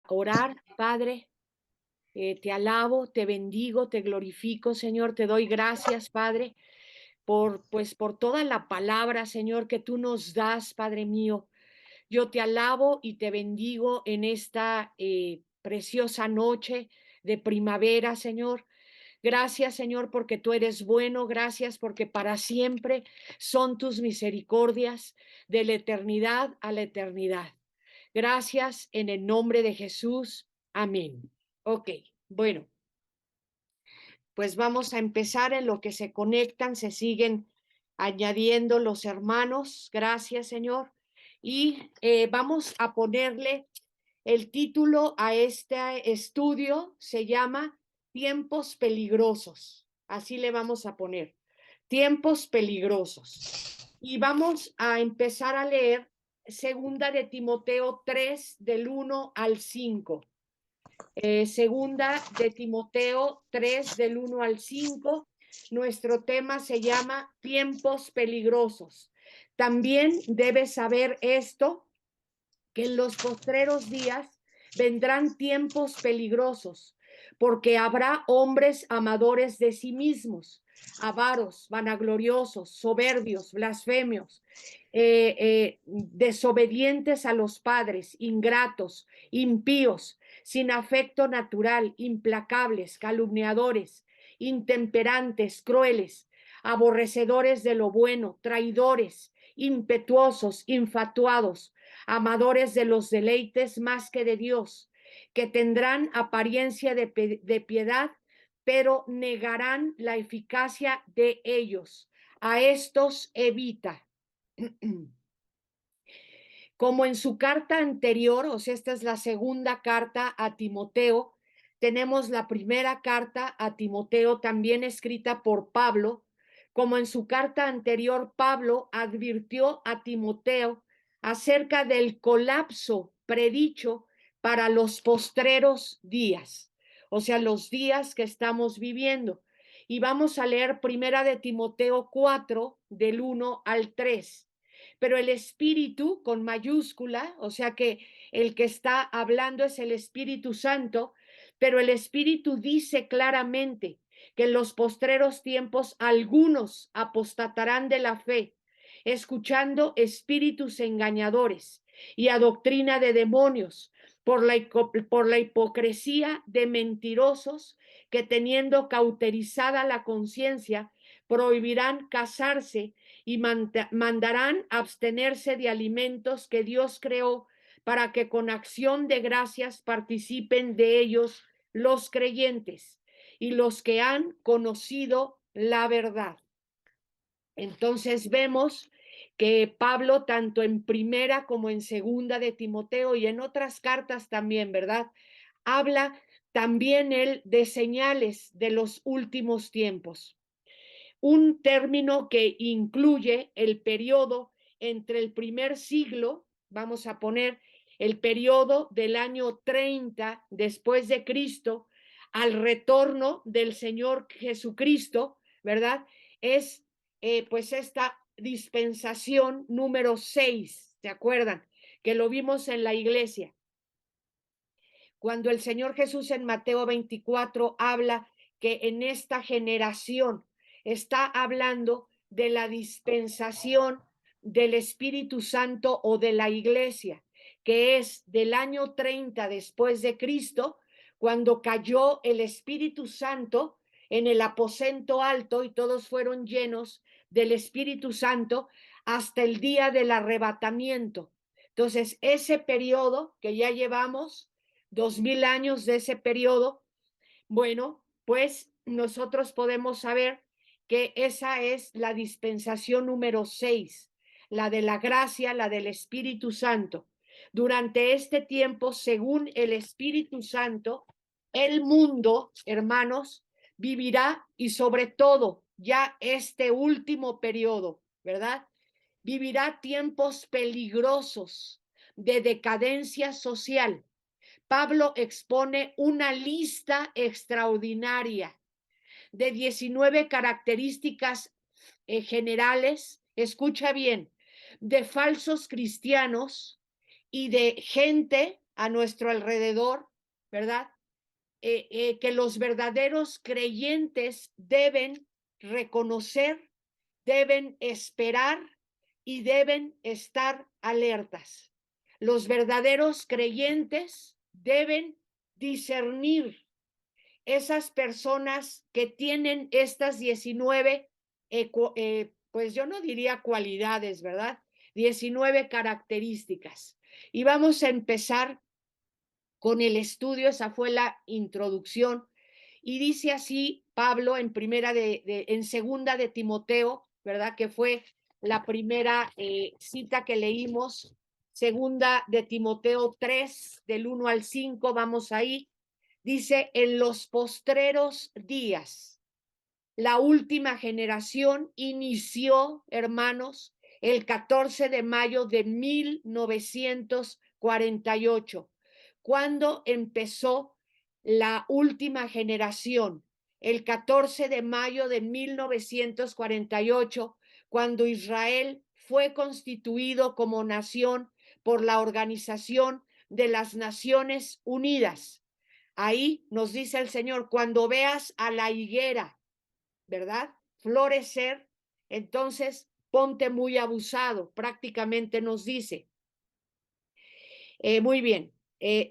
orar, Padre. Te alabo, te bendigo, te glorifico, Señor. Te doy gracias, Padre, por toda la palabra, Señor, que tú nos das, Padre mío. Yo te alabo y te bendigo en esta preciosa noche de primavera, Señor. Gracias, Señor, porque tú eres bueno. Gracias porque para siempre son tus misericordias de la eternidad a la eternidad. Gracias en el nombre de Jesús. Amén. Ok, bueno, pues vamos a empezar en lo que se conectan, se siguen añadiendo los hermanos. Gracias, Señor. Y vamos a ponerle el título a este estudio, se llama Tiempos peligrosos. Así le vamos a poner, Tiempos peligrosos. Y vamos a empezar a leer segunda de Timoteo 3 del 1 al 5. Segunda de Timoteo 3 del 1 al 5. Nuestro tema se llama Tiempos peligrosos. También debes saber esto, que en los postreros días vendrán tiempos peligrosos, porque habrá hombres amadores de sí mismos, avaros, vanagloriosos, soberbios, blasfemios, desobedientes a los padres, ingratos, impíos, sin afecto natural, implacables, calumniadores, intemperantes, crueles, aborrecedores de lo bueno, traidores, impetuosos, infatuados, amadores de los deleites más que de Dios, que tendrán apariencia de piedad, pero negarán la eficacia de ellos. A estos evita. Como en su carta anterior, o sea, esta es la segunda carta a Timoteo, tenemos la primera carta a Timoteo también escrita por Pablo. Como en su carta anterior, Pablo advirtió a Timoteo acerca del colapso predicho para los postreros días, o sea, los días que estamos viviendo. Y vamos a leer primera de Timoteo 4, del 1 al 3. Pero el Espíritu con mayúscula, o sea que el que está hablando es el Espíritu Santo, pero el Espíritu dice claramente que en los postreros tiempos algunos apostatarán de la fe, escuchando espíritus engañadores y a doctrina de demonios, por la hipocresía de mentirosos que teniendo cauterizada la conciencia, prohibirán casarse y mandarán abstenerse de alimentos que Dios creó para que con acción de gracias participen de ellos los creyentes y los que han conocido la verdad. Entonces vemos que Pablo, tanto en primera como en segunda de Timoteo y en otras cartas también, ¿verdad? Habla también él de señales de los últimos tiempos. Un término que incluye el periodo entre el primer siglo, vamos a poner el periodo del año 30 después de Cristo, al retorno del Señor Jesucristo, ¿verdad? Es pues esta dispensación número 6, ¿se acuerdan? Que lo vimos en la iglesia. Cuando el Señor Jesús en Mateo 24 habla que en esta generación está hablando de la dispensación del Espíritu Santo o de la iglesia, que es del año 30 después de Cristo, cuando cayó el Espíritu Santo en el aposento alto y todos fueron llenos del Espíritu Santo hasta el día del arrebatamiento. Entonces, ese periodo que ya llevamos 2000 años de ese periodo, bueno, pues nosotros podemos saber que esa es la dispensación número 6, la de la gracia, la del Espíritu Santo. Durante este tiempo, según el Espíritu Santo, el mundo, hermanos, vivirá y sobre todo ya este último periodo, ¿verdad? Vivirá tiempos peligrosos de decadencia social. Pablo expone una lista extraordinaria de 19 características generales, escucha bien, de falsos cristianos y de gente a nuestro alrededor, ¿verdad? Que los verdaderos creyentes deben reconocer, deben esperar y deben estar alertas. Los verdaderos creyentes deben discernir esas personas que tienen estas 19, pues yo no diría cualidades, ¿verdad? 19 características. Y vamos a empezar con el estudio, esa fue la introducción. Y dice así Pablo en segunda de Timoteo, ¿verdad? Que fue la primera cita que leímos, segunda de Timoteo 3, del 1 al 5, vamos ahí. Dice, en los postreros días, la última generación inició, hermanos, el 14 de mayo de 1948, cuando empezó la última generación, el 14 de mayo de 1948, cuando Israel fue constituido como nación por la Organización de las Naciones Unidas. Ahí nos dice el Señor, cuando veas a la higuera, ¿verdad? Florecer, entonces ponte muy abusado, prácticamente nos dice. Muy bien,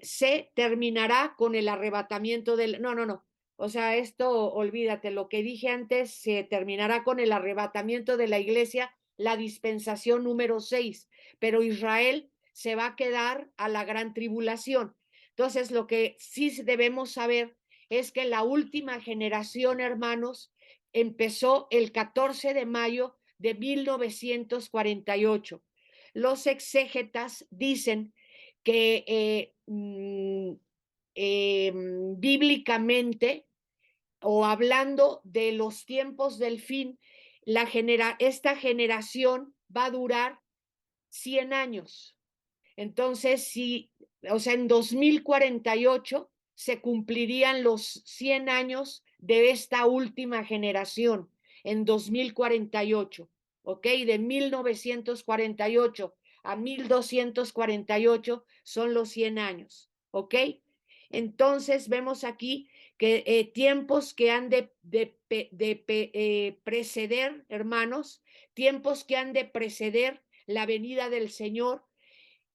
se terminará con el arrebatamiento del... No, no, no. O sea, esto, olvídate, lo que dije antes, se terminará con el arrebatamiento de la iglesia, la dispensación número 6, pero Israel se va a quedar a la gran tribulación. Entonces, lo que sí debemos saber es que la última generación, hermanos, empezó el 14 de mayo de 1948. Los exégetas dicen que bíblicamente o hablando de los tiempos del fin, esta generación va a durar 100 años. Entonces, o sea, en 2048 se cumplirían los 100 años de esta última generación, en 2048, ¿ok? De 1948 a 1248 son los 100 años, ¿ok? Entonces vemos aquí que tiempos que han de preceder, hermanos, tiempos que han de preceder la venida del Señor,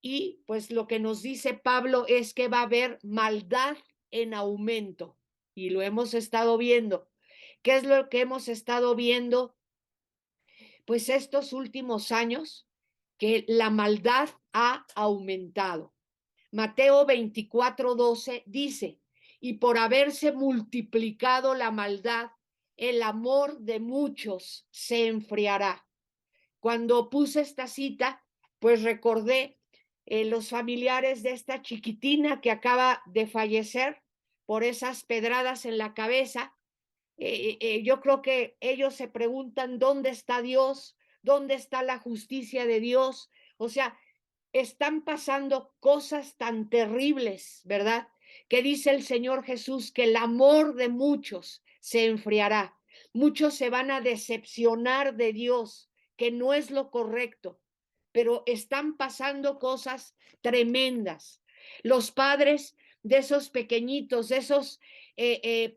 y pues lo que nos dice Pablo es que va a haber maldad en aumento, y lo hemos estado viendo. ¿Qué es lo que hemos estado viendo? Pues estos últimos años, que la maldad ha aumentado. Mateo 24:12 dice, y por haberse multiplicado la maldad, el amor de muchos se enfriará. Cuando puse esta cita, pues recordé los familiares de esta chiquitina que acaba de fallecer por esas pedradas en la cabeza. Yo creo que ellos se preguntan dónde está Dios, dónde está la justicia de Dios. O sea, están pasando cosas tan terribles, ¿verdad? Que dice el Señor Jesús que el amor de muchos se enfriará. Muchos se van a decepcionar de Dios, que no es lo correcto, pero están pasando cosas tremendas. Los padres de esos pequeñitos, de esos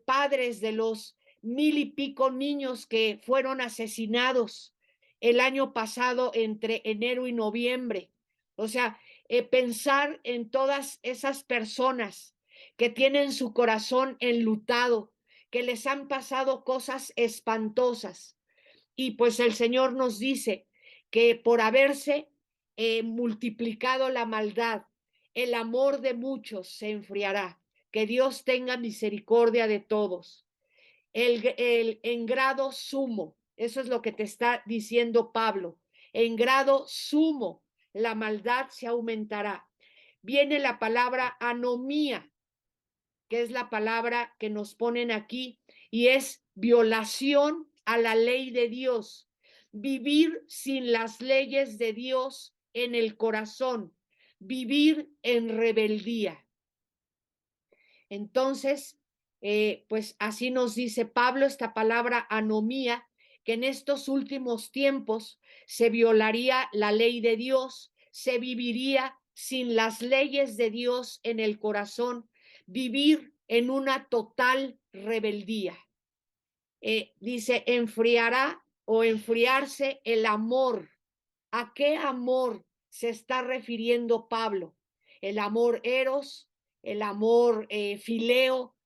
padres de los 1000 y pico niños que fueron asesinados el año pasado entre enero y noviembre. O sea, pensar en todas esas personas que tienen su corazón enlutado, que les han pasado cosas espantosas. Y pues el Señor nos dice que por haberse multiplicado la maldad, el amor de muchos se enfriará. Que Dios tenga misericordia de todos. En grado sumo, eso es lo que te está diciendo Pablo, en grado sumo la maldad se aumentará. Viene la palabra anomía, que es la palabra que nos ponen aquí, y es violación a la ley de Dios, vivir sin las leyes de Dios en el corazón, vivir en rebeldía. Entonces, pues así nos dice Pablo esta palabra anomía, que en estos últimos tiempos se violaría la ley de Dios, se viviría sin las leyes de Dios en el corazón, vivir en una total rebeldía. Dice, enfriará o enfriarse el amor. ¿A qué amor se está refiriendo Pablo? ¿El amor eros? ¿El amor fileo?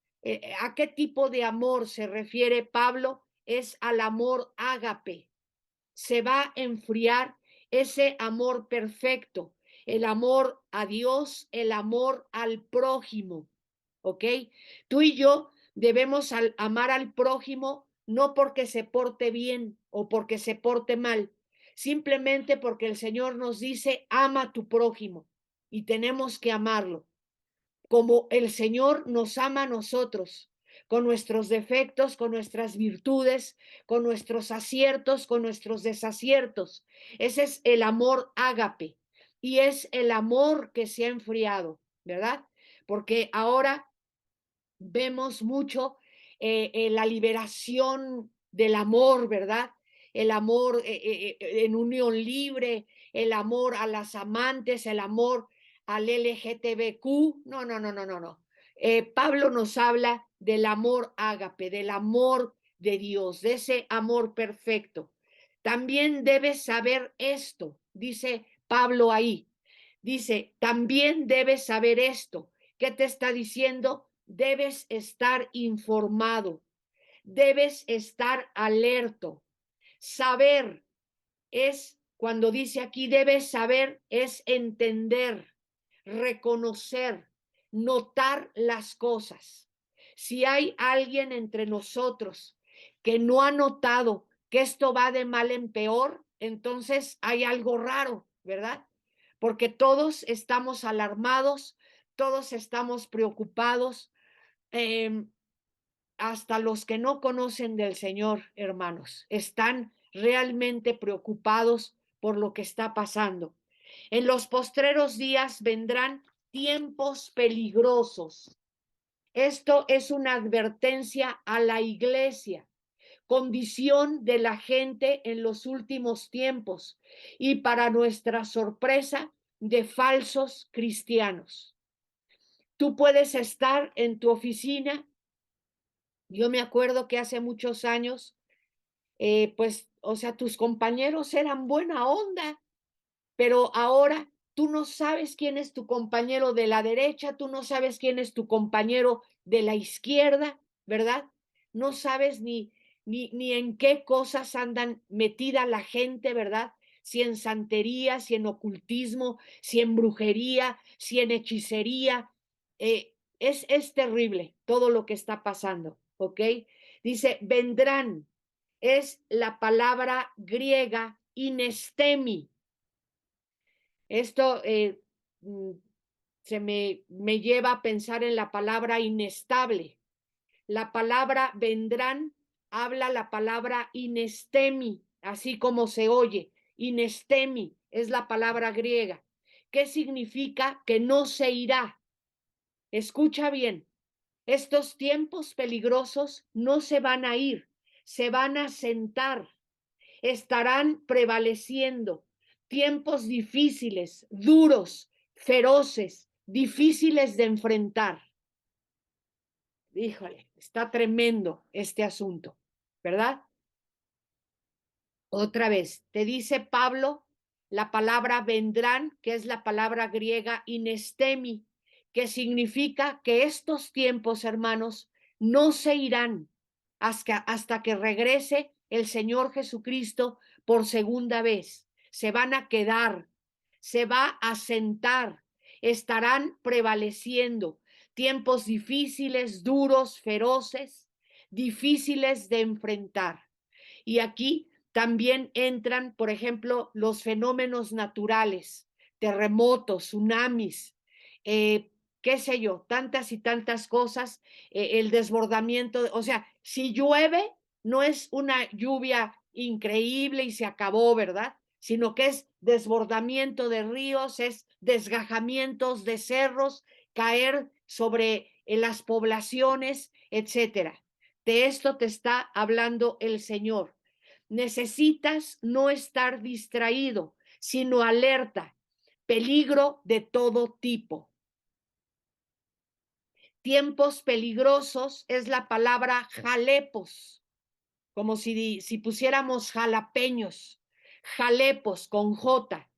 ¿A qué tipo de amor se refiere Pablo? Es al amor ágape. Se va a enfriar ese amor perfecto, el amor a Dios, el amor al prójimo, ¿ok? Tú y yo debemos amar al prójimo no porque se porte bien o porque se porte mal, simplemente porque el Señor nos dice, ama a tu prójimo y tenemos que amarlo como el Señor nos ama a nosotros, con nuestros defectos, con nuestras virtudes, con nuestros aciertos, con nuestros desaciertos. Ese es el amor ágape y es el amor que se ha enfriado, ¿verdad? Porque ahora vemos mucho la liberación del amor, ¿verdad? El amor en unión libre, el amor a las amantes, el amor al LGTBQ. No, no, no, no, no, no. Pablo nos habla del amor ágape, del amor de Dios, de ese amor perfecto. También debes saber esto, dice Pablo ahí. Dice, también debes saber esto. ¿Qué te está diciendo? Debes estar informado, debes estar alerto. Saber es, cuando dice aquí debes saber, es entender, reconocer, notar las cosas. Si hay alguien entre nosotros que no ha notado que esto va de mal en peor, entonces hay algo raro, ¿verdad? Porque todos estamos alarmados, todos estamos preocupados, eh, hasta los que no conocen del Señor, hermanos, están realmente preocupados por lo que está pasando. En los postreros días vendrán tiempos peligrosos. Esto es una advertencia a la iglesia, condición de la gente en los últimos tiempos y para nuestra sorpresa de falsos cristianos. Tú puedes estar en tu oficina. Yo me acuerdo que hace muchos años, pues, o sea, tus compañeros eran buena onda, pero ahora tú no sabes quién es tu compañero de la derecha, tú no sabes quién es tu compañero de la izquierda, ¿verdad? No sabes ni en qué cosas andan metida la gente, ¿verdad? Si en santería, si en ocultismo, si en brujería, si en hechicería. Es terrible todo lo que está pasando, ¿ok? Dice, vendrán, es la palabra griega inestemi. Esto me lleva a pensar en la palabra inestable. La palabra vendrán habla la palabra inestemi, así como se oye. Inestemi es la palabra griega. ¿Qué significa? Que no se irá. Escucha bien, estos tiempos peligrosos no se van a ir, se van a sentar, estarán prevaleciendo tiempos difíciles, duros, feroces, difíciles de enfrentar. Híjole, está tremendo este asunto, ¿verdad? Otra vez, te dice Pablo la palabra vendrán, que es la palabra griega inestemi, que significa que estos tiempos, hermanos, no se irán hasta que regrese el Señor Jesucristo por segunda vez. Se van a quedar, se va a sentar, estarán prevaleciendo tiempos difíciles, duros, feroces, difíciles de enfrentar. Y aquí también entran, por ejemplo, los fenómenos naturales, terremotos, tsunamis, qué sé yo, tantas y tantas cosas, el desbordamiento, o sea, si llueve, no es una lluvia increíble y se acabó, ¿verdad? Sino que es desbordamiento de ríos, es desgajamientos de cerros, caer sobre las poblaciones, etcétera. De esto te está hablando el Señor. Necesitas no estar distraído, sino alerta. peligro de todo tipo. Tiempos peligrosos es la palabra jalepos, como si pusiéramos jalapeños, jalepos con J.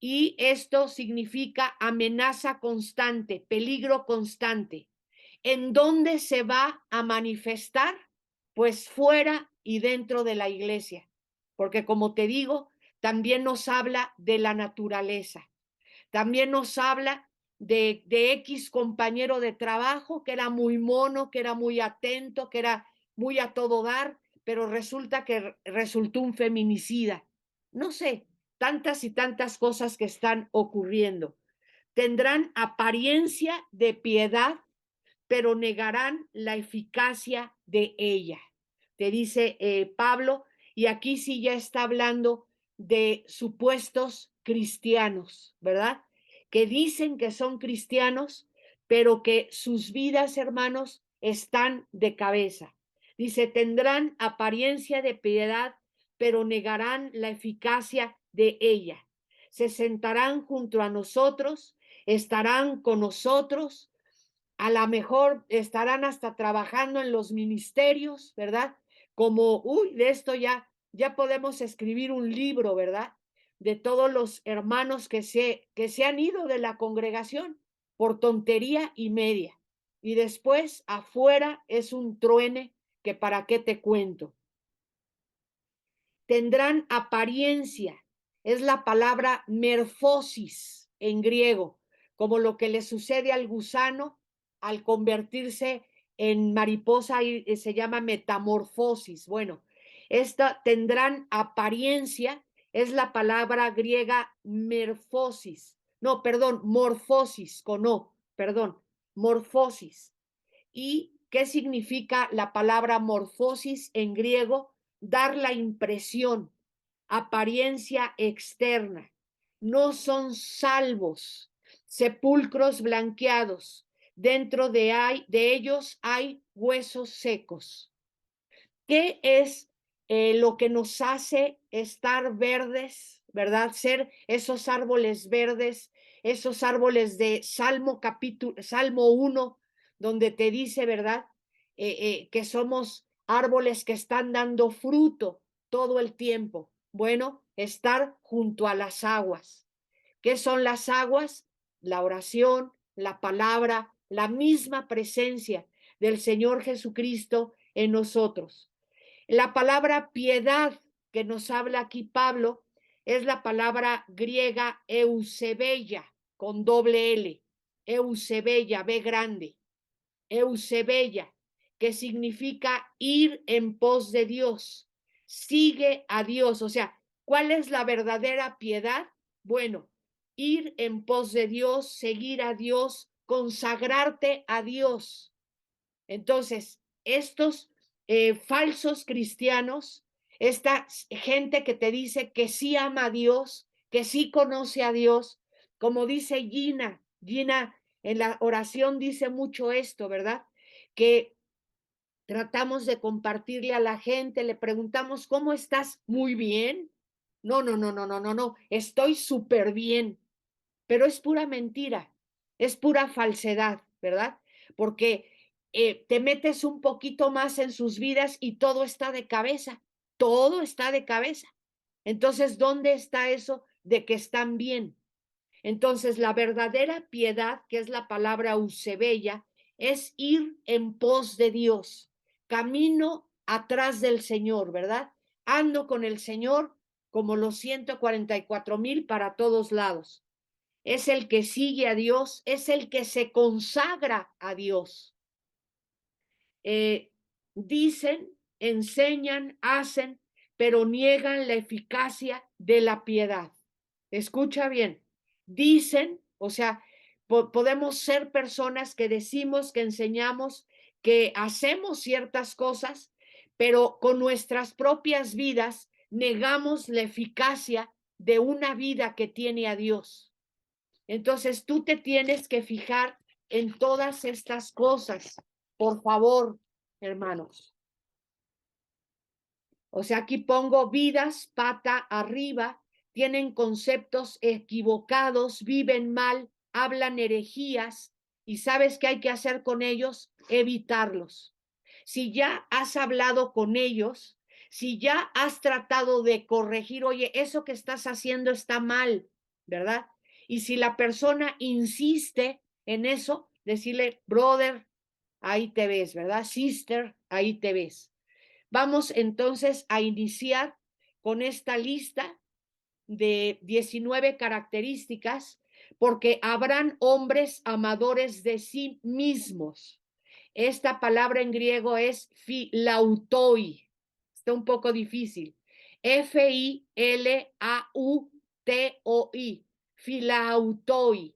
Y esto significa amenaza constante, peligro constante. ¿En dónde se va a manifestar? Pues fuera y dentro de la iglesia, porque como te digo, también nos habla de la naturaleza. También nos habla de X compañero de trabajo que era muy mono, que era muy atento, que era muy a todo dar, pero resulta que resultó un feminicida. No sé, tantas y tantas cosas que están ocurriendo. Tendrán apariencia de piedad, pero negarán la eficacia de ella. Te dice Pablo, y aquí sí ya está hablando de supuestos cristianos, ¿verdad? Que dicen que son cristianos, pero que sus vidas, hermanos, están de cabeza. Dice, tendrán apariencia de piedad, pero negarán la eficacia de ella. Se sentarán junto a nosotros, estarán con nosotros, a lo mejor estarán hasta trabajando en los ministerios, ¿verdad? Como, uy, de esto ya podemos escribir un libro, ¿verdad? De todos los hermanos que se han ido de la congregación por tontería y media. Y después afuera es un truene que para qué te cuento. Tendrán apariencia, es la palabra morfosis en griego, como lo que le sucede al gusano al convertirse en mariposa y se llama metamorfosis. Bueno, esta tendrán apariencia, es la palabra griega morfosis, no, perdón, morfosis, con O, perdón, morfosis. ¿Y qué significa la palabra morfosis en griego? Dar la impresión, apariencia externa. No son salvos, sepulcros blanqueados. Dentro de ellos hay huesos secos. ¿Qué es lo que nos hace estar verdes, verdad? Ser esos árboles verdes, esos árboles de Salmo 1, donde te dice, ¿verdad? Que somos árboles que están dando fruto todo el tiempo. Bueno, estar junto a las aguas. ¿Qué son las aguas? La oración, la palabra, la misma presencia del Señor Jesucristo en nosotros. La palabra piedad que nos habla aquí Pablo es la palabra griega eusebella, con doble L, eusebella, B grande, eusebella, que significa ir en pos de Dios, sigue a Dios. O sea, ¿cuál es la verdadera piedad? Bueno, ir en pos de Dios, seguir a Dios, consagrarte a Dios. Entonces, estos falsos cristianos, esta gente que te dice que sí ama a Dios, que sí conoce a Dios, como dice Gina en la oración dice mucho esto, ¿verdad? Que tratamos de compartirle a la gente, le preguntamos, ¿cómo estás? Muy bien. No, no, no, no, no, no, no, estoy súper bien, pero es pura mentira, es pura falsedad, ¿verdad? Porque te metes un poquito más en sus vidas y todo está de cabeza, todo está de cabeza. Entonces, ¿dónde está eso de que están bien? Entonces, la verdadera piedad, que es la palabra eusebella, es ir en pos de Dios, camino atrás del Señor, ¿verdad? Ando con el Señor como los 144,000 para todos lados. Es el que sigue a Dios, es el que se consagra a Dios. Dicen, enseñan, hacen, pero niegan la eficacia de la piedad. Escucha bien, dicen, o sea, podemos ser personas que decimos, que enseñamos, que hacemos ciertas cosas, pero con nuestras propias vidas negamos la eficacia de una vida que tiene a Dios. Entonces tú te tienes que fijar en todas estas cosas, por favor, hermanos. O sea, aquí pongo vidas pata arriba, tienen conceptos equivocados, viven mal, hablan herejías, y ¿sabes qué hay que hacer con ellos? Evitarlos. Si ya has hablado con ellos, si ya has tratado de corregir, oye, eso que estás haciendo está mal, ¿verdad? Y si la persona insiste en eso, decirle, brother, ahí te ves, ¿verdad? Sister, ahí te ves. Vamos entonces a iniciar con esta lista de 19 características, porque habrán hombres amadores de sí mismos. Esta palabra en griego es filautoi. Está un poco difícil. Filautoi. Filautoi.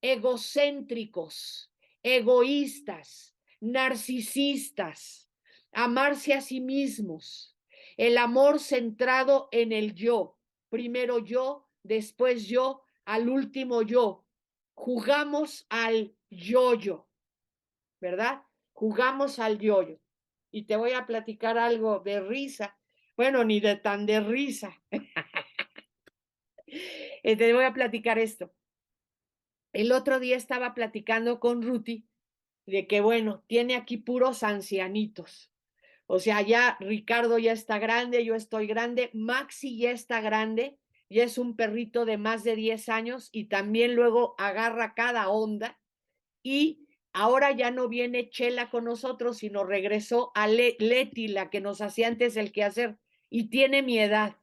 Egocéntricos, egoístas, narcisistas, amarse a sí mismos, el amor centrado en el yo, primero yo, después yo, al último yo. Jugamos al yo-yo, ¿verdad? Jugamos al yo-yo. Y te voy a platicar algo de risa. Bueno, ni de tan de risa. Te voy a platicar esto. El otro día estaba platicando con Ruti de que, bueno, tiene aquí puros ancianitos. O sea, ya Ricardo ya está grande, yo estoy grande, Maxi ya está grande, ya es un perrito de más de 10 años y también luego agarra cada onda. Y ahora ya no viene Chela con nosotros, sino regresó a Leti, la que nos hacía antes el quehacer, y tiene mi edad.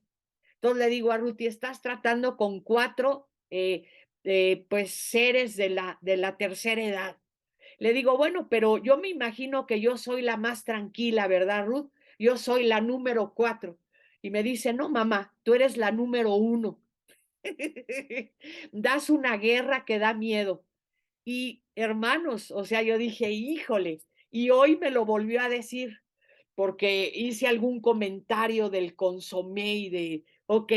Entonces le digo a Ruti, estás tratando con cuatro pues seres de la tercera edad. Le digo, bueno, pero yo me imagino que yo soy la más tranquila, ¿verdad, Ruth? Yo soy la número 4. Y me dice, no, mamá, tú eres la número 1. Das una guerra que da miedo. Y hermanos, o sea, yo dije, híjole, y hoy me lo volvió a decir, porque hice algún comentario del consomé y de, ok,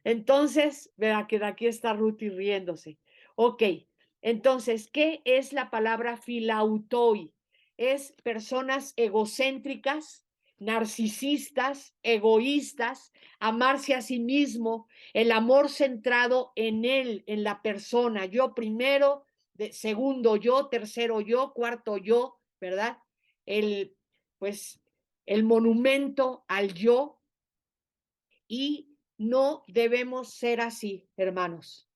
entonces, verá que de aquí está Ruti riéndose. Ok, entonces, ¿qué es la palabra filautoi? Es personas egocéntricas, narcisistas, egoístas, amarse a sí mismo, el amor centrado en él, en la persona, yo primero, segundo yo, tercero yo, cuarto yo, ¿verdad? El, pues, el monumento al yo, y no debemos ser así, hermanos.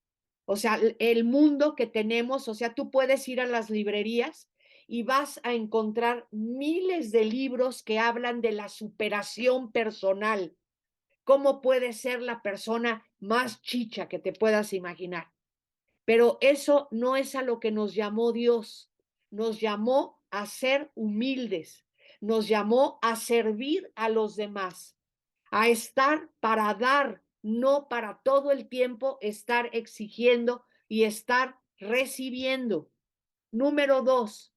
O sea, el mundo que tenemos, o sea, tú puedes ir a las librerías y vas a encontrar miles de libros que hablan de la superación personal. ¿Cómo puede ser la persona más chicha que te puedas imaginar? Pero eso no es a lo que nos llamó Dios. Nos llamó a ser humildes, nos llamó a servir a los demás, a estar para dar, no para todo el tiempo estar exigiendo y estar recibiendo. Número 2,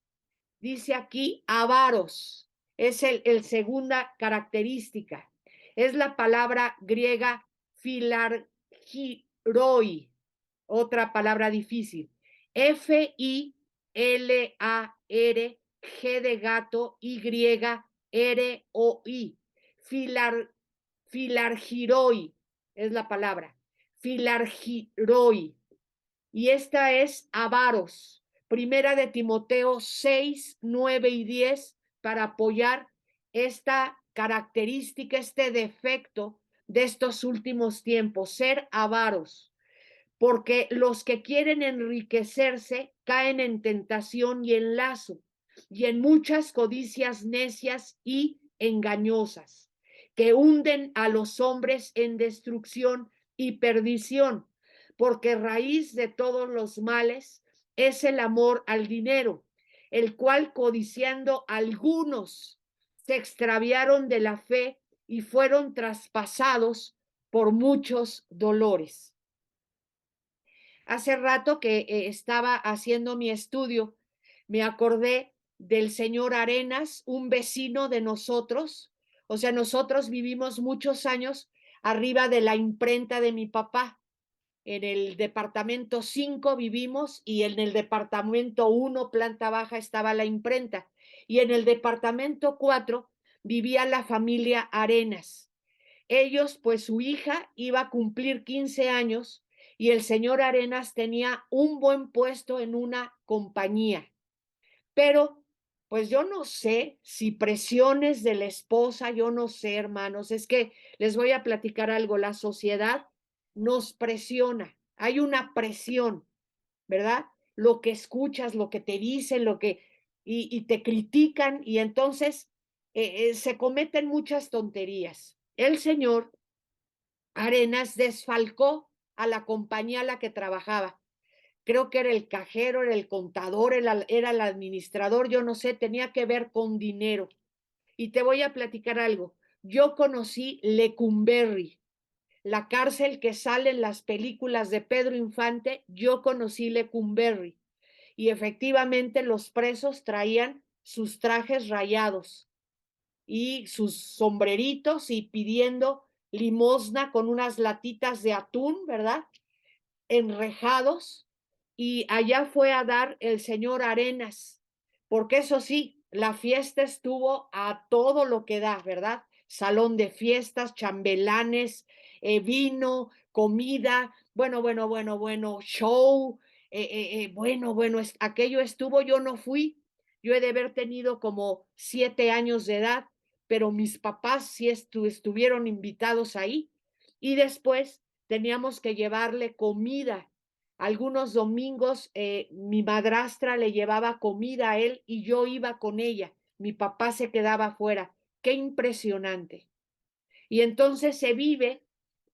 dice aquí avaros, es el segunda característica, es la palabra griega filargiroi, otra palabra difícil, Filar, G de gato, Y-R-O-I, filargiroi es la palabra, filargiroi, y esta es avaros. Primera de Timoteo 6, 9 y 10 para apoyar esta característica, este defecto de estos últimos tiempos, ser avaros, porque los que quieren enriquecerse caen en tentación y en lazo, y en muchas codicias necias y engañosas, que hunden a los hombres en destrucción y perdición, porque raíz de todos los males es el amor al dinero, el cual codiciando algunos se extraviaron de la fe y fueron traspasados por muchos dolores. Hace rato que estaba haciendo mi estudio, me acordé del señor Arenas, un vecino de nosotros. O sea, nosotros vivimos muchos años arriba de la imprenta de mi papá. En el departamento 5 vivimos y en el departamento 1, planta baja, estaba la imprenta. Y en el departamento 4 vivía la familia Arenas. ellos, pues su hija iba a cumplir 15 años y el señor Arenas tenía un buen puesto en una compañía. Pero, pues yo no sé si presiones de la esposa, yo no sé, hermanos, es que les voy a platicar algo, la sociedad nos presiona, hay una presión, ¿verdad? Lo que escuchas, lo que te dicen, y te critican, y entonces se cometen muchas tonterías. El señor Arenas desfalcó a la compañía a la que trabajaba. Creo que era el cajero, era el contador, era el administrador, yo no sé, tenía que ver con dinero. Y te voy a platicar algo. Yo conocí Lecumberri, la cárcel que sale en las películas de Pedro Infante, yo conocí Lecumberri. Y efectivamente los presos traían sus trajes rayados y sus sombreritos y pidiendo limosna con unas latitas de atún, ¿verdad? Enrejados, y allá fue a dar el señor Arenas, porque eso sí, la fiesta estuvo a todo lo que da, ¿verdad? Salón de fiestas, chambelanes, vino, comida, bueno, show, bueno, aquello estuvo, yo no fui, yo he de haber tenido como 7 años de edad, pero mis papás sí estuvieron invitados ahí. Y después teníamos que llevarle comida. Algunos domingos mi madrastra le llevaba comida a él y yo iba con ella. Mi papá se quedaba afuera. Qué impresionante. Y entonces se vive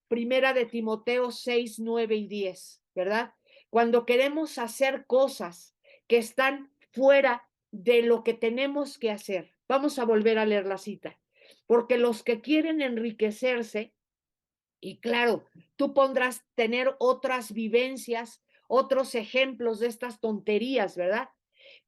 Primera de Timoteo 6, 9 y 10, ¿verdad? Cuando queremos hacer cosas que están fuera de lo que tenemos que hacer. Vamos a volver a leer la cita. Porque los que quieren enriquecerse, y claro, tú podrás tener otras vivencias, otros ejemplos de estas tonterías, ¿verdad?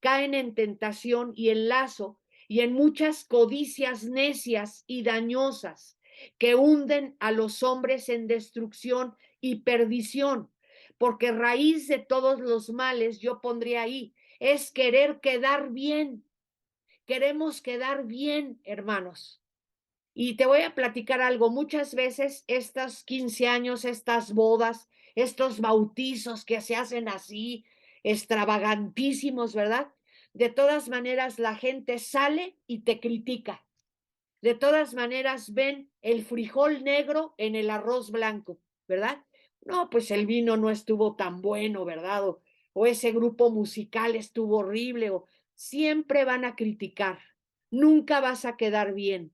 Caen en tentación y en lazo y en muchas codicias necias y dañosas que hunden a los hombres en destrucción y perdición, porque raíz de todos los males, yo pondría ahí, es querer quedar bien. Queremos quedar bien, hermanos. Y te voy a platicar algo, muchas veces estos 15 años, estas bodas, estos bautizos que se hacen así, extravagantísimos, ¿verdad? De todas maneras, la gente sale y te critica. De todas maneras, ven el frijol negro en el arroz blanco, ¿verdad? No, pues el vino no estuvo tan bueno, ¿verdad? O ese grupo musical estuvo horrible, o siempre van a criticar. Nunca vas a quedar bien.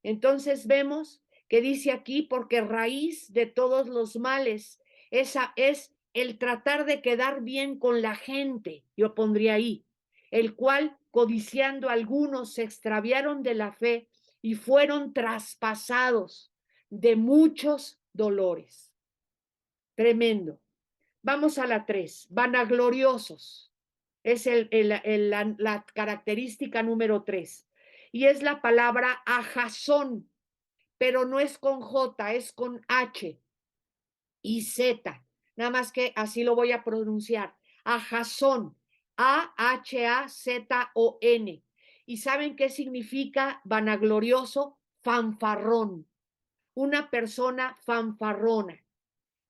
Entonces vemos que dice aquí, porque raíz de todos los males, esa es el tratar de quedar bien con la gente, yo pondría ahí, el cual, codiciando algunos, se extraviaron de la fe y fueron traspasados de muchos dolores. Tremendo. Vamos a la 3, vanagloriosos. Es la característica número 3. Y es la palabra ajazón, pero no es con J, es con H y Z. Nada más que así lo voy a pronunciar. Ajazón, Ahazon. ¿Y saben qué significa vanaglorioso? Fanfarrón. Una persona fanfarrona,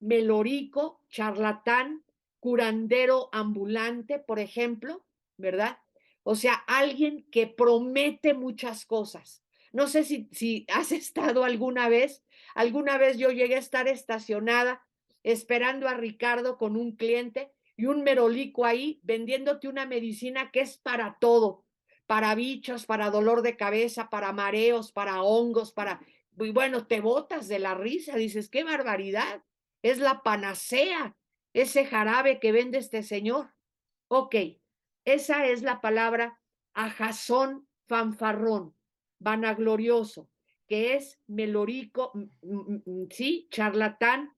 melorico, charlatán, curandero ambulante, por ejemplo, ¿verdad? O sea, alguien que promete muchas cosas. No sé si has estado alguna vez yo llegué a estar estacionada esperando a Ricardo con un cliente y un merolico ahí vendiéndote una medicina que es para todo, para bichos, para dolor de cabeza, para mareos, para hongos, y bueno, te botas de la risa, dices, qué barbaridad, es la panacea, ese jarabe que vende este señor. Ok, esa es la palabra ajazón fanfarrón, vanaglorioso, que es melorico, sí, charlatán,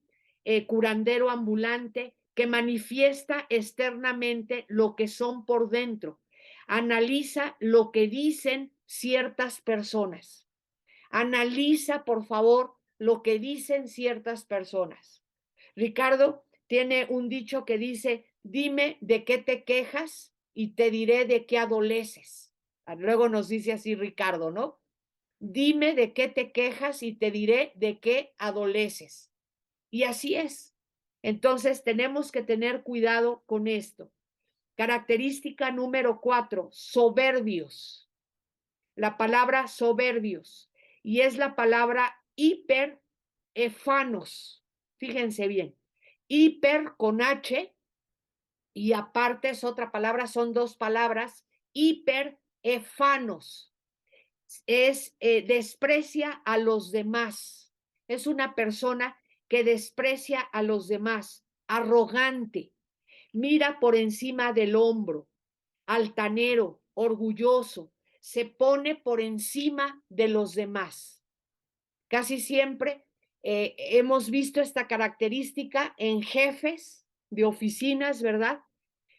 curandero ambulante, que manifiesta externamente lo que son por dentro. Analiza lo que dicen ciertas personas. Analiza, por favor, lo que dicen ciertas personas. Ricardo tiene un dicho que dice, dime de qué te quejas y te diré de qué adoleces. Luego nos dice así Ricardo, ¿no? Dime de qué te quejas y te diré de qué adoleces. Y así es. Entonces tenemos que tener cuidado con esto. Característica número 4, soberbios. La palabra soberbios. Y es la palabra hiperefanos. Fíjense bien. Hiper con H y aparte es otra palabra, son dos palabras, hiperefanos. Es desprecia a los demás. Es una persona que desprecia a los demás, arrogante, mira por encima del hombro, altanero, orgulloso, se pone por encima de los demás. Casi siempre hemos visto esta característica en jefes de oficinas, ¿verdad?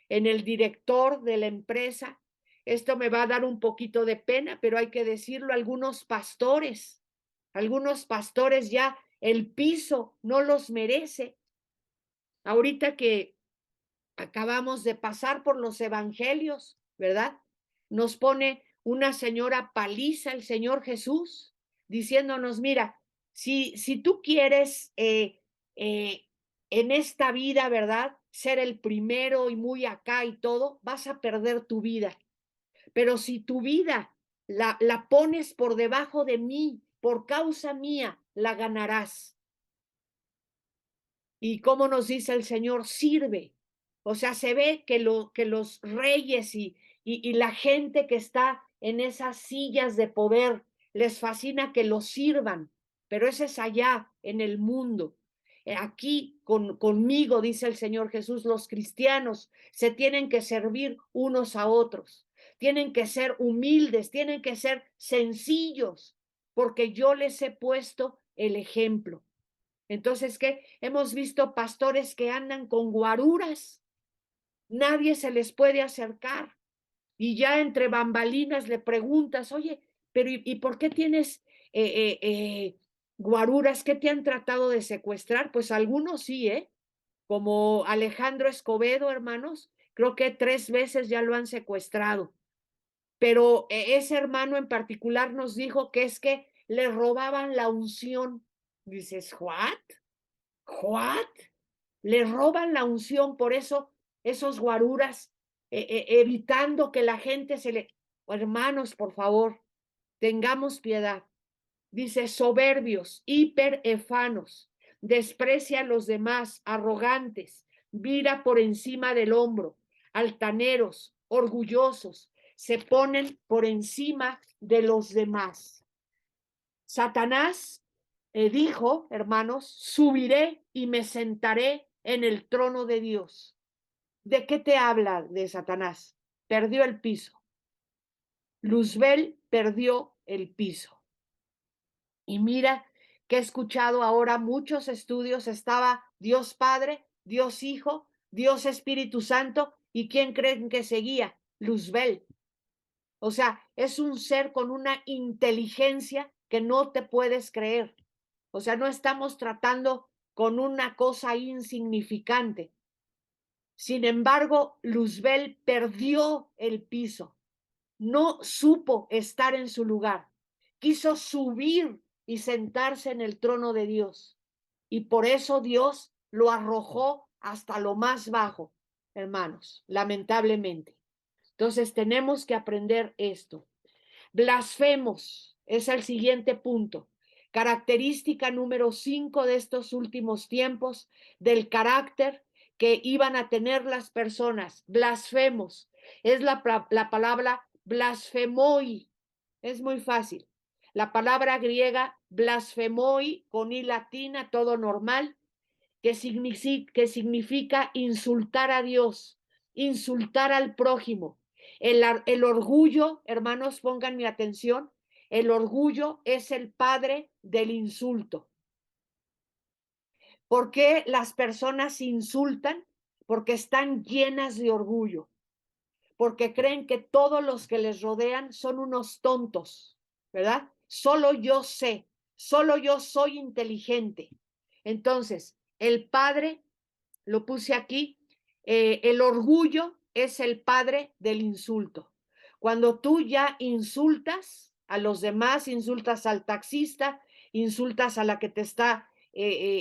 En el director de la empresa. Esto me va a dar un poquito de pena, pero hay que decirlo, algunos pastores ya el piso no los merece. Ahorita que acabamos de pasar por los evangelios, ¿verdad? Nos pone una señora paliza el Señor Jesús, diciéndonos, mira, si tú quieres en esta vida, ¿verdad? Ser el primero y muy acá y todo, vas a perder tu vida. Pero si tu vida la pones por debajo de mí, por causa mía, la ganarás. Y como nos dice el Señor, sirve. O sea, se ve que los reyes y la gente que está en esas sillas de poder les fascina que los sirvan, pero ese es allá en el mundo. Aquí conmigo, dice el Señor Jesús, los cristianos se tienen que servir unos a otros, tienen que ser humildes, tienen que ser sencillos, porque yo les he puesto el ejemplo. Entonces, ¿qué? Hemos visto pastores que andan con guaruras, nadie se les puede acercar y ya entre bambalinas le preguntas, oye, pero ¿y por qué tienes guaruras? ¿Qué te han tratado de secuestrar? Pues algunos sí, ¿eh? Como Alejandro Escobedo, hermanos, creo que 3 veces ya lo han secuestrado. Pero ese hermano en particular nos dijo que es que le robaban la unción. Dices, ¿what? ¿What? Le roban la unción, por eso esos guaruras, evitando que la gente se le... Hermanos, por favor, tengamos piedad. Dice, soberbios, hiperefanos, desprecia a los demás, arrogantes, mira por encima del hombro, altaneros, orgullosos, se ponen por encima de los demás. Satanás dijo, hermanos, subiré y me sentaré en el trono de Dios. ¿De qué te habla de Satanás? Perdió el piso. Luzbel perdió el piso. Y mira que he escuchado ahora muchos estudios, estaba Dios Padre, Dios Hijo, Dios Espíritu Santo, ¿y quién creen que seguía? Luzbel. O sea, es un ser con una inteligencia que no te puedes creer. O sea, no estamos tratando con una cosa insignificante. Sin embargo, Luzbel perdió el piso, no supo estar en su lugar, quiso subir y sentarse en el trono de Dios. Y por eso Dios lo arrojó hasta lo más bajo, hermanos, lamentablemente. Entonces tenemos que aprender esto. Blasfemos es el siguiente punto. Característica número 5 de estos últimos tiempos, del carácter que iban a tener las personas. Blasfemos. Es la palabra blasfemoi. Es muy fácil. La palabra griega blasfemoi con i latina, todo normal, que significa insultar a Dios, insultar al prójimo. El orgullo, hermanos, pongan mi atención, el orgullo es el padre del insulto. ¿Por qué las personas insultan? Porque están llenas de orgullo, porque creen que todos los que les rodean son unos tontos, ¿verdad? Solo yo sé, solo yo soy inteligente. Entonces, el padre, lo puse aquí, el orgullo es el padre del insulto. Cuando tú ya insultas, a los demás, insultas al taxista, insultas a la que te está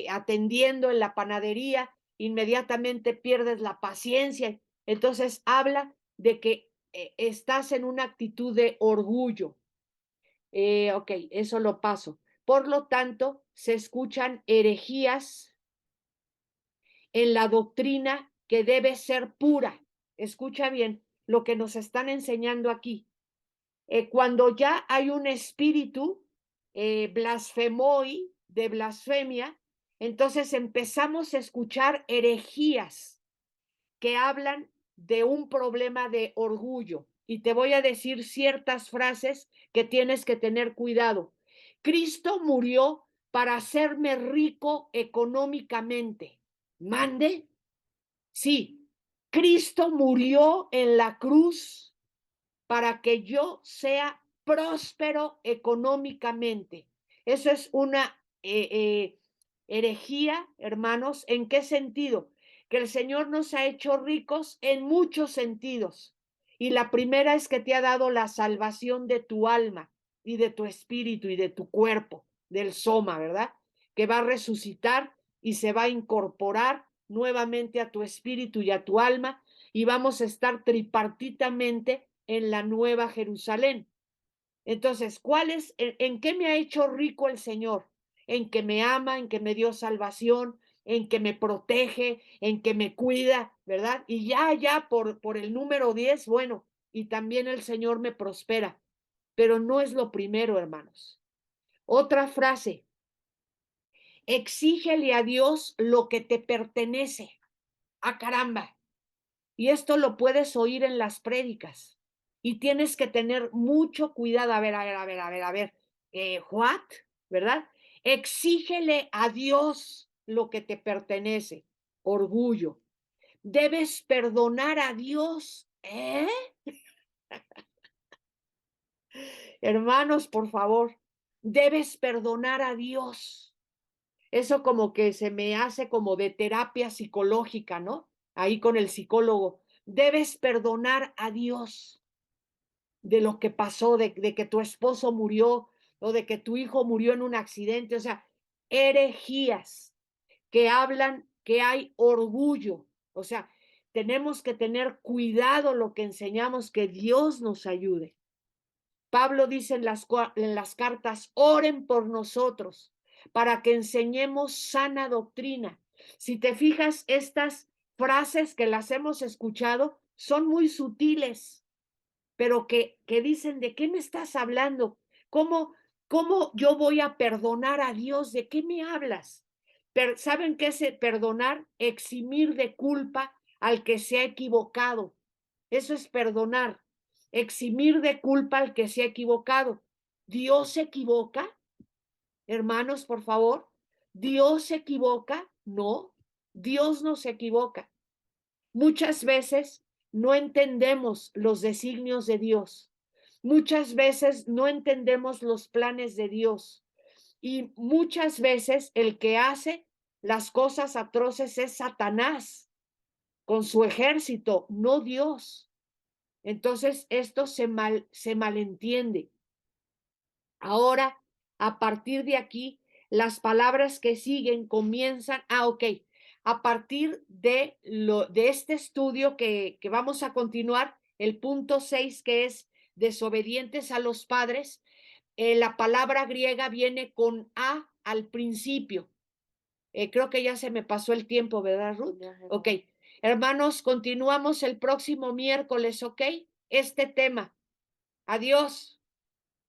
atendiendo en la panadería, inmediatamente pierdes la paciencia. Entonces habla de que estás en una actitud de orgullo. Ok, eso lo paso. Por lo tanto, se escuchan herejías en la doctrina que debe ser pura. Escucha bien lo que nos están enseñando aquí. Cuando ya hay un espíritu blasfemoi, de blasfemia, entonces empezamos a escuchar herejías que hablan de un problema de orgullo. Y te voy a decir ciertas frases que tienes que tener cuidado. Cristo murió para hacerme rico económicamente. ¿Mande? Sí, Cristo murió en la cruz para que yo sea próspero económicamente. Eso es una herejía, hermanos. ¿En qué sentido? Que el Señor nos ha hecho ricos en muchos sentidos. Y la primera es que te ha dado la salvación de tu alma y de tu espíritu y de tu cuerpo, del soma, ¿verdad? Que va a resucitar y se va a incorporar nuevamente a tu espíritu y a tu alma y vamos a estar tripartitamente en la nueva Jerusalén. Entonces, en qué me ha hecho rico el Señor? En que me ama, en que me dio salvación, en que me protege, en que me cuida, ¿verdad? Y ya por el número 10, bueno, y también el Señor me prospera, pero no es lo primero, hermanos. Otra frase, exígele a Dios lo que te pertenece. ¡Ah, caramba! Y esto lo puedes oír en las prédicas. Y tienes que tener mucho cuidado. A ver. ¿What? ¿Verdad? Exígele a Dios lo que te pertenece. Orgullo. Debes perdonar a Dios. ¿Eh? Hermanos, por favor, debes perdonar a Dios. Eso como que se me hace como de terapia psicológica, ¿no? Ahí con el psicólogo. Debes perdonar a Dios de lo que pasó, de que tu esposo murió o de que tu hijo murió en un accidente, o sea, herejías que hablan que hay orgullo, o sea, tenemos que tener cuidado lo que enseñamos, que Dios nos ayude. Pablo dice en las cartas, oren por nosotros para que enseñemos sana doctrina. Si te fijas, estas frases que las hemos escuchado son muy sutiles, pero que dicen, ¿de qué me estás hablando? ¿Cómo yo voy a perdonar a Dios? ¿De qué me hablas? ¿Saben qué es perdonar? Eximir de culpa al que se ha equivocado. Eso es perdonar. Eximir de culpa al que se ha equivocado. ¿Dios se equivoca? Hermanos, por favor. ¿Dios se equivoca? No, Dios no se equivoca. Muchas veces no entendemos los designios de Dios. Muchas veces no entendemos los planes de Dios. Y muchas veces el que hace las cosas atroces es Satanás con su ejército, no Dios. Entonces esto se malentiende. Ahora, a partir de aquí, las palabras que siguen comienzan, ok, a partir de este estudio que vamos a continuar, el punto 6 que es desobedientes a los padres, la palabra griega viene con a al principio. Creo que ya se me pasó el tiempo, ¿verdad, Ruth? Ok, hermanos, continuamos el próximo miércoles, ¿ok? Este tema. Adiós.